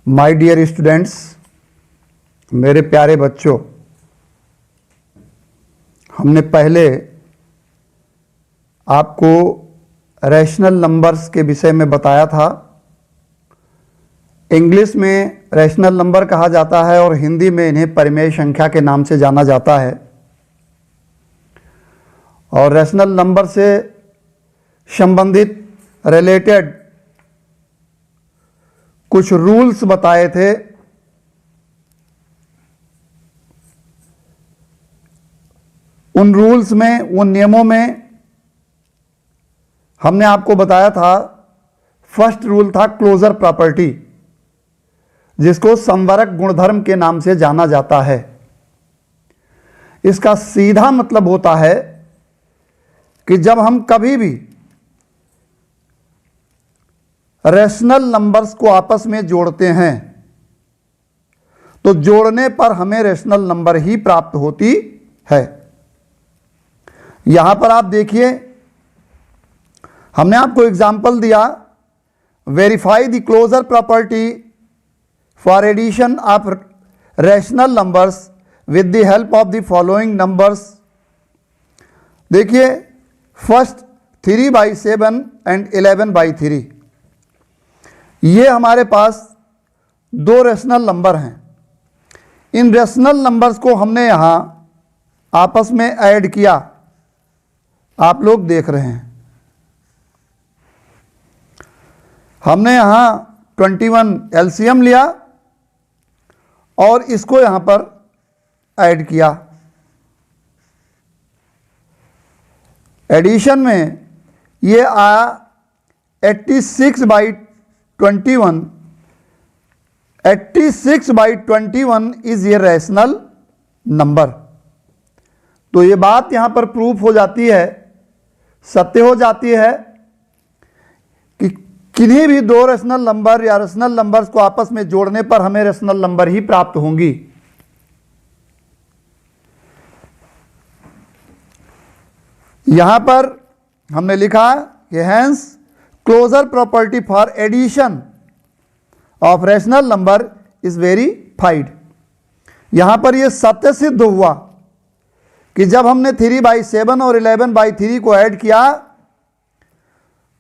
My dear students, मेरे प्यारे बच्चों, हमने पहले आपको रैशनल नंबर्स के विषय में बताया था। इंग्लिश में रैशनल नंबर कहा जाता है और हिंदी में इन्हें परिमेय संख्या के नाम से जाना जाता है। और रैशनल नंबर से संबंधित रिलेटेड कुछ रूल्स बताए थे। उन रूल्स में, उन नियमों में हमने आपको बताया था, फर्स्ट रूल था क्लोजर प्रॉपर्टी, जिसको संवरक गुणधर्म के नाम से जाना जाता है। इसका सीधा मतलब होता है कि जब हम कभी भी रैशनल नंबर्स को आपस में जोड़ते हैं तो जोड़ने पर हमें रैशनल नंबर ही प्राप्त होती है। यहां पर आप देखिए, हमने आपको एग्जाम्पल दिया, verify the closure property for addition of rational numbers with the help of the following numbers. देखिए, फर्स्ट 3/7 एंड 11/3, ये हमारे पास दो रैशनल नंबर हैं। इन रैशनल नंबर्स को हमने यहां आपस में ऐड किया, आप लोग देख रहे हैं। हमने यहां 21 एलसीएम लिया और इसको यहां पर ऐड किया। एडिशन में ये आया 86/21। 86/21 इज ए रैशनल नंबर। तो ये बात यहां पर प्रूफ हो जाती है, सत्य हो जाती है कि किन्हीं भी दो रैशनल नंबर या रैशनल नंबर्स को आपस में जोड़ने पर हमें रैशनल नंबर ही प्राप्त होंगी। यहां पर हमने लिखा कि hence closure property for addition of rational number is verified. यहां पर यह सत्य सिद्ध हुआ कि जब हमने 3/7 और 11/3 को ऐड किया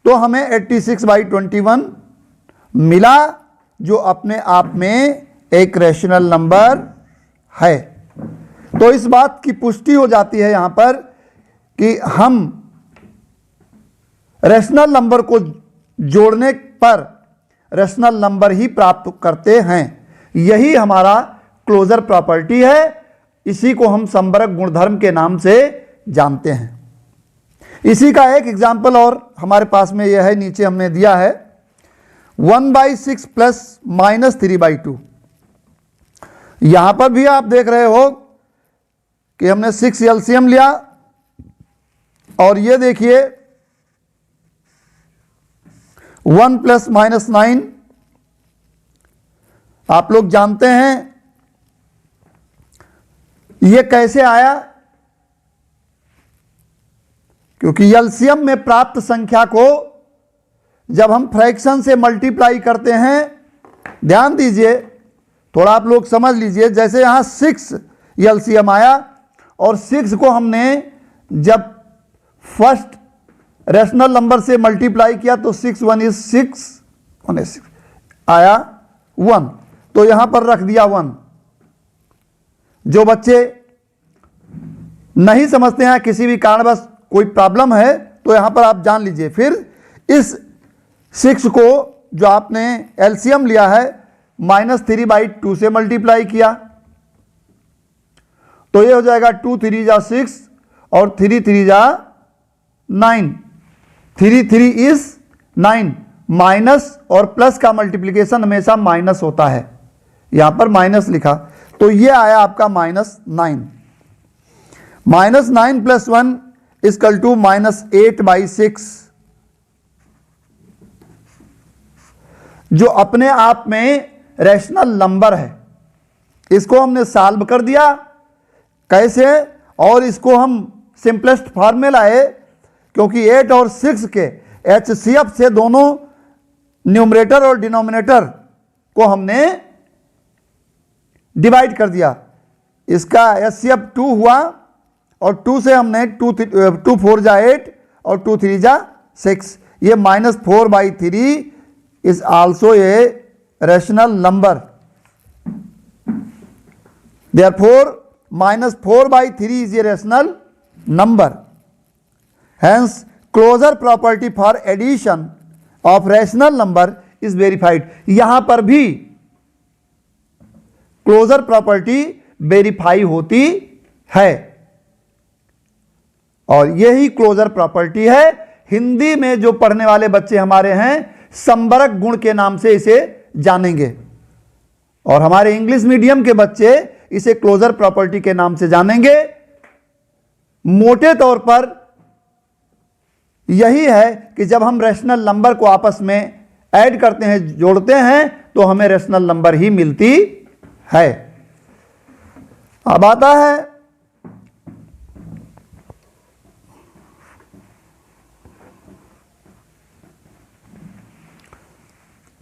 तो हमें 86/21 मिला, जो अपने आप में एक रैशनल नंबर है। तो इस बात की पुष्टि हो जाती है यहां पर कि हम रैशनल नंबर को जोड़ने पर रैशनल नंबर ही प्राप्त करते हैं। यही हमारा क्लोजर प्रॉपर्टी है। इसी को हम संवरक गुणधर्म के नाम से जानते हैं। इसी का एक एग्जाम्पल और हमारे पास में यह है, नीचे हमने दिया है 1/6 प्लस -3/2। यहां पर भी आप देख रहे हो कि हमने 6 एलसीएम लिया और ये देखिए 1 + -9। आप लोग जानते हैं ये कैसे आया, क्योंकि एलसीएम में प्राप्त संख्या को जब हम फ्रैक्शन से मल्टीप्लाई करते हैं, ध्यान दीजिए, थोड़ा आप लोग समझ लीजिए। जैसे यहां 6 एलसीएम आया और 6 को हमने जब फर्स्ट रैशनल नंबर से मल्टीप्लाई किया तो 6 × 1 = 6 × 6 आया 1, तो यहां पर रख दिया 1। जो बच्चे नहीं समझते हैं, किसी भी कारणवश कोई प्रॉब्लम है, तो यहां पर आप जान लीजिए। फिर इस 6 को जो आपने एलसीएम लिया है -3/2 से मल्टीप्लाई किया तो ये हो जाएगा 2 × 3 = 6 और 3 × 3 = 9। 3 × 3 = 9। माइनस और प्लस का मल्टीप्लिकेशन हमेशा माइनस होता है, यहां पर माइनस लिखा, तो ये आया आपका -9। -9 + 1 = -8/6, जो अपने आप में रैशनल नंबर है। इसको हमने सॉल्व कर दिया। कैसे? और इसको हम सिंपलेस्ट फॉर्मूला है, क्योंकि 8 और 6 के एचसीएफ से दोनों न्यूमरेटर और डिनोमिनेटर को हमने डिवाइड कर दिया। इसका HCF 2 हुआ और 2 से हमने 2 4 जा 8 और 2 3 जा 6। ये -4/3 is also a rational number. Therefore, -4/3 is a rational number. Hence, closure property for addition of rational number is verified. यहां पर भी क्लोजर प्रॉपर्टी वेरीफाई होती है और यही क्लोजर प्रॉपर्टी है। हिंदी में जो पढ़ने वाले बच्चे हमारे हैं संबरक गुण के नाम से इसे जानेंगे और हमारे इंग्लिश मीडियम के बच्चे इसे क्लोजर प्रॉपर्टी के नाम से जानेंगे। मोटे तौर पर यही है कि जब हम रैशनल नंबर को आपस में ऐड करते हैं, जोड़ते हैं, तो हमें रैशनल नंबर ही मिलती है। अब आता है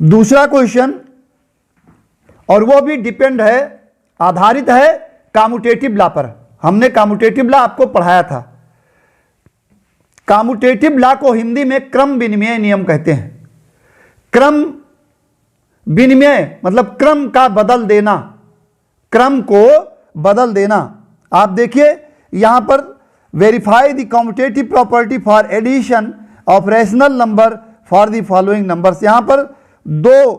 दूसरा क्वेश्चन और वो भी डिपेंड है, आधारित है कम्यूटेटिव लॉ पर। हमने कम्यूटेटिव लॉ आपको पढ़ाया था। कम्यूटेटिव लॉ को हिंदी में क्रम विनिमय नियम कहते हैं। क्रम विनिमय मतलब क्रम का बदल देना, क्रम को बदल देना। आप देखिए यहां पर verify the commutative property for addition of rational number for the following numbers. यहां पर दो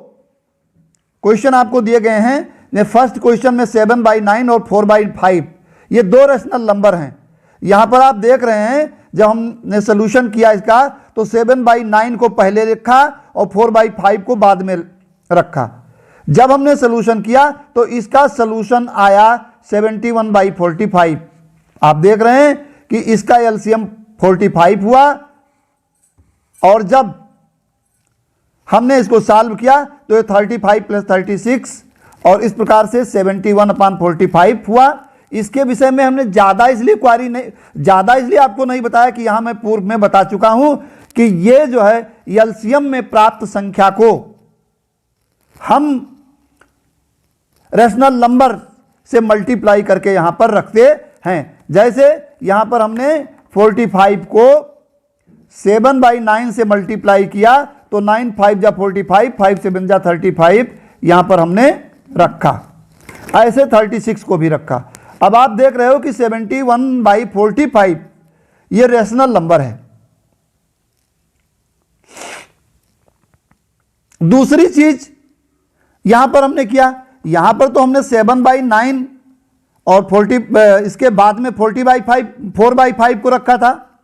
क्वेश्चन आपको दिए गए हैं। फर्स्ट क्वेश्चन में 7/9 और 4/5 ये दो रैशनल नंबर हैं। यहां पर आप देख रहे हैं जब हमने सोल्यूशन किया इसका तो 7/9 को पहले रखा और 4/5 को बाद में रखा। जब हमने सोल्यूशन किया तो इसका सोल्यूशन आया 71/45। आप देख रहे हैं कि इसका एलसीएम 45 हुआ और जब हमने इसको सॉल्व किया तो ये 35 + 36 और इस प्रकार से 71/45 हुआ। इसके विषय में हमने ज़्यादा इसलिए आपको नहीं बताया कि यहाँ मैं पूर्व में बता चुका हूँ कि ये जो है एलसीएम में प्राप्त संख्या को हम रैशनल नंबर से मल्टीप्लाई करके यहाँ पर रखते हैं। जैसे यहाँ पर हमने 45 को 7/9 से मल्टीप्लाई किया तो 9 5 जा 45, 5 7 जा 35 यहाँ पर हमने रखा। ऐसे 36 को भी रखा। अब आप देख रहे हो कि 71/45 ये रैशनल नंबर है। दूसरी चीज यहां पर हमने किया, यहां पर तो हमने 7/9 और 40 इसके बाद में 4/5 को रखा था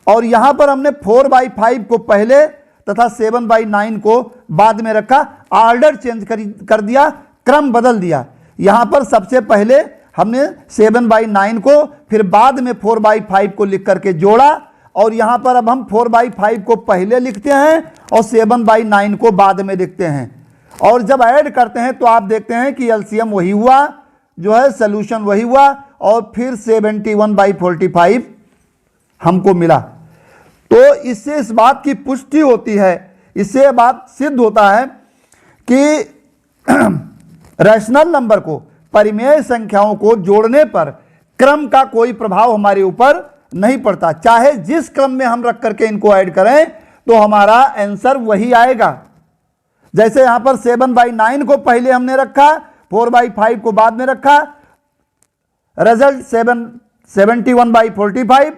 और यहां पर हमने 4/5 को पहले तथा 7/9 को बाद में रखा। ऑर्डर चेंज कर दिया, क्रम बदल दिया। यहां पर सबसे पहले हमने 7/9 को फिर बाद में 4/5 को लिख करके जोड़ा और यहां पर अब हम 4/5 को पहले लिखते हैं और 7/9 को बाद में लिखते हैं और जब ऐड करते हैं तो आप देखते हैं कि एलसीएम वही हुआ, जो है सोल्यूशन वही हुआ और फिर 71/45 हमको मिला। तो इससे इस बात की पुष्टि होती है, इससे बात सिद्ध होता है कि रैशनल नंबर को परिमेय संख्याओं को जोड़ने पर क्रम का कोई प्रभाव हमारे ऊपर नहीं पड़ता। चाहे जिस क्रम में हम रख करके इनको ऐड करें तो हमारा आंसर वही आएगा। जैसे यहां पर 7/9 को पहले हमने रखा, 4/5 को बाद में रखा, रिजल्ट 71/45।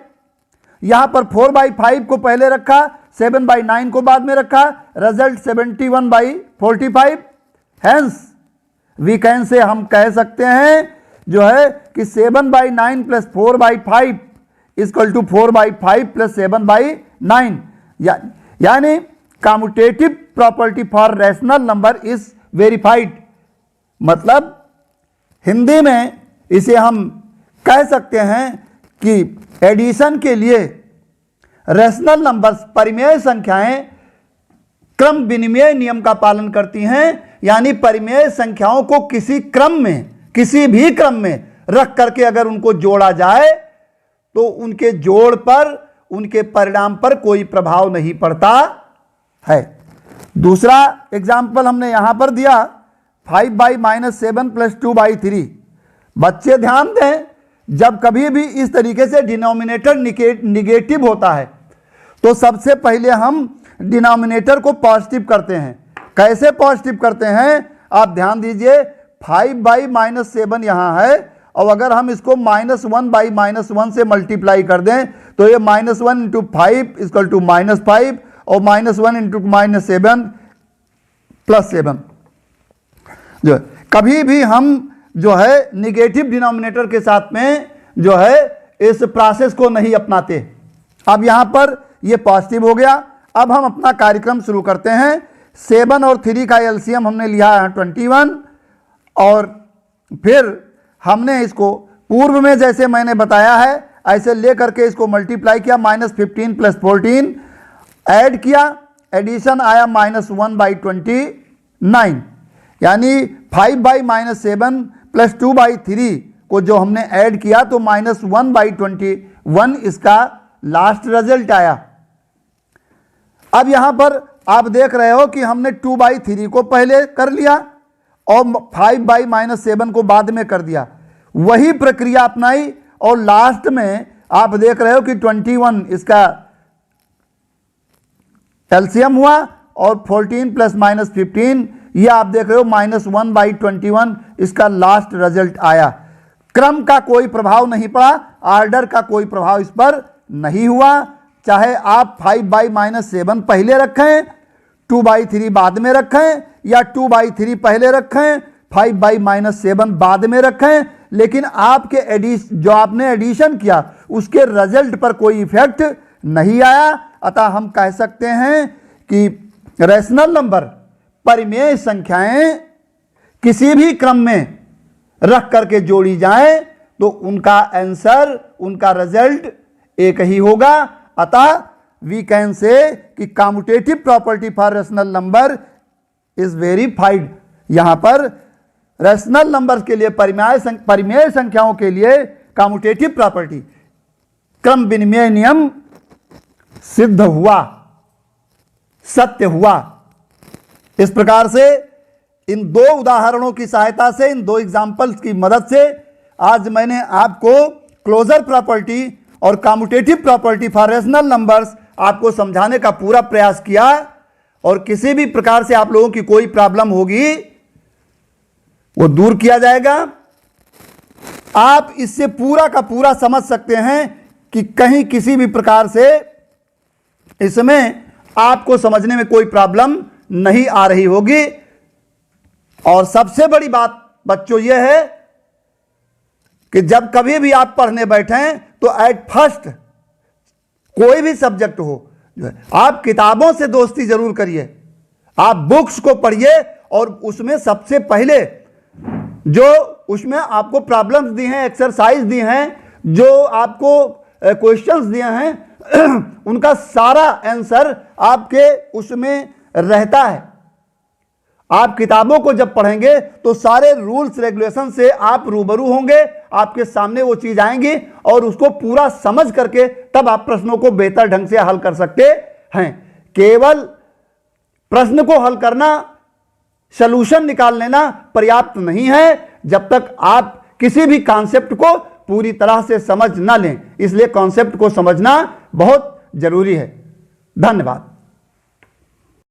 यहां पर 4/5 को पहले रखा, 7/9 को बाद में रखा, result 71/45। Hence we can say हम कह सकते हैं जो है कि 7/9 + 4/5 = 4/5 + 7/9 यानी commutative property for rational number is verified. मतलब हिंदी में इसे हम कह सकते हैं कि एडिशन के लिए रैशनल नंबर्स परिमेय संख्याएं क्रम विनिमय नियम का पालन करती हैं, यानी परिमेय संख्याओं को किसी क्रम में, किसी भी क्रम में रख करके अगर उनको जोड़ा जाए तो उनके जोड़ पर, उनके परिणाम पर कोई प्रभाव नहीं पड़ता है। दूसरा एग्जाम्पल हमने यहां पर दिया 5/-7 + 2/3। बच्चे ध्यान दें, जब कभी भी इस तरीके से डिनोमिनेटर निगेटिव होता है तो सबसे पहले हम डिनोमिनेटर को पॉजिटिव करते हैं। कैसे पॉजिटिव करते हैं आप ध्यान दीजिए, 5/-7 यहाँ है और अगर हम इसको -1/-1 से मल्टीप्लाई कर दें तो ये -1 × 5 = -5 और -1 × -7 + 7। जो कभी भी हम जो है निगेटिव डिनोमिनेटर के साथ में जो है इस प्रोसेस को नहीं अपनाते। अब यहां पर ये पॉजिटिव हो गया। अब हम अपना कार्यक्रम शुरू करते हैं। 7 और 3 का एलसीएम हमने लिया है 21 और फिर हमने इसको पूर्व में जैसे मैंने बताया है ऐसे ले करके इसको मल्टीप्लाई किया, -15 + 14 ऐड किया, एडिशन आया -1/29, यानी 5/-7 + 2/3 को जो हमने ऐड किया तो -1/21 इसका लास्ट रिजल्ट आया। अब यहां पर आप देख रहे हो कि हमने 2/3 को पहले कर लिया और 5/-7 को बाद में कर दिया, वही प्रक्रिया अपनाई और लास्ट में आप देख रहे हो कि 21 इसका एलसीएम हुआ और 14 + -15 ये आप देख रहे हो -1/21 इसका लास्ट रिजल्ट आया। क्रम का कोई प्रभाव नहीं पड़ा, ऑर्डर का कोई प्रभाव इस पर नहीं हुआ। चाहे आप 5/-7 पहले रखें, 2/3 बाद में रखें या 2/3 पहले रखें, 5/-7 बाद में रखें, लेकिन आपके जो आपने एडिशन किया उसके रिजल्ट पर कोई इफेक्ट नहीं आया। अतः हम कह सकते हैं कि रैशनल नंबर परिमेय संख्याएं किसी भी क्रम में रख करके जोड़ी जाएं तो उनका आंसर, उनका रिजल्ट एक ही होगा। अतः वी कैन से कि commutative property for rational number is verified. यहां पर रैशनल नंबर्स के लिए परिमेय संख्याओं के लिए कम्यूटेटिव प्रॉपर्टी क्रम विनिमय नियम सिद्ध हुआ, सत्य हुआ। इस प्रकार से इन दो उदाहरणों की सहायता से, इन दो एग्जाम्पल्स की मदद से आज मैंने आपको क्लोजर प्रॉपर्टी और commutative property for rational numbers आपको समझाने का पूरा प्रयास किया। और किसी भी प्रकार से आप लोगों की कोई प्रॉब्लम होगी वो दूर किया जाएगा। आप इससे पूरा का पूरा समझ सकते हैं कि कहीं किसी भी प्रकार से इसमें आपको समझने में कोई प्रॉब्लम नहीं आ रही होगी। और सबसे बड़ी बात बच्चों यह है कि जब कभी भी आप पढ़ने बैठें तो एट फर्स्ट कोई भी सब्जेक्ट हो जो है आप किताबों से दोस्ती जरूर करिए, आप बुक्स को पढ़िए और उसमें सबसे पहले जो उसमें आपको प्रॉब्लम्स दी हैं, एक्सरसाइज दी हैं, जो आपको क्वेश्चंस दिए हैं उनका सारा आंसर आपके उसमें रहता है। आप किताबों को जब पढ़ेंगे तो सारे रूल्स रेगुलेशन से आप रूबरू होंगे, आपके सामने वो चीज आएंगी और उसको पूरा समझ करके तब आप प्रश्नों को बेहतर ढंग से हल कर सकते हैं। केवल प्रश्न को हल करना, सॉल्यूशन निकाल लेना पर्याप्त नहीं है जब तक आप किसी भी कॉन्सेप्ट को पूरी तरह से समझ ना लें। इसलिए कॉन्सेप्ट को समझना बहुत जरूरी है। धन्यवाद।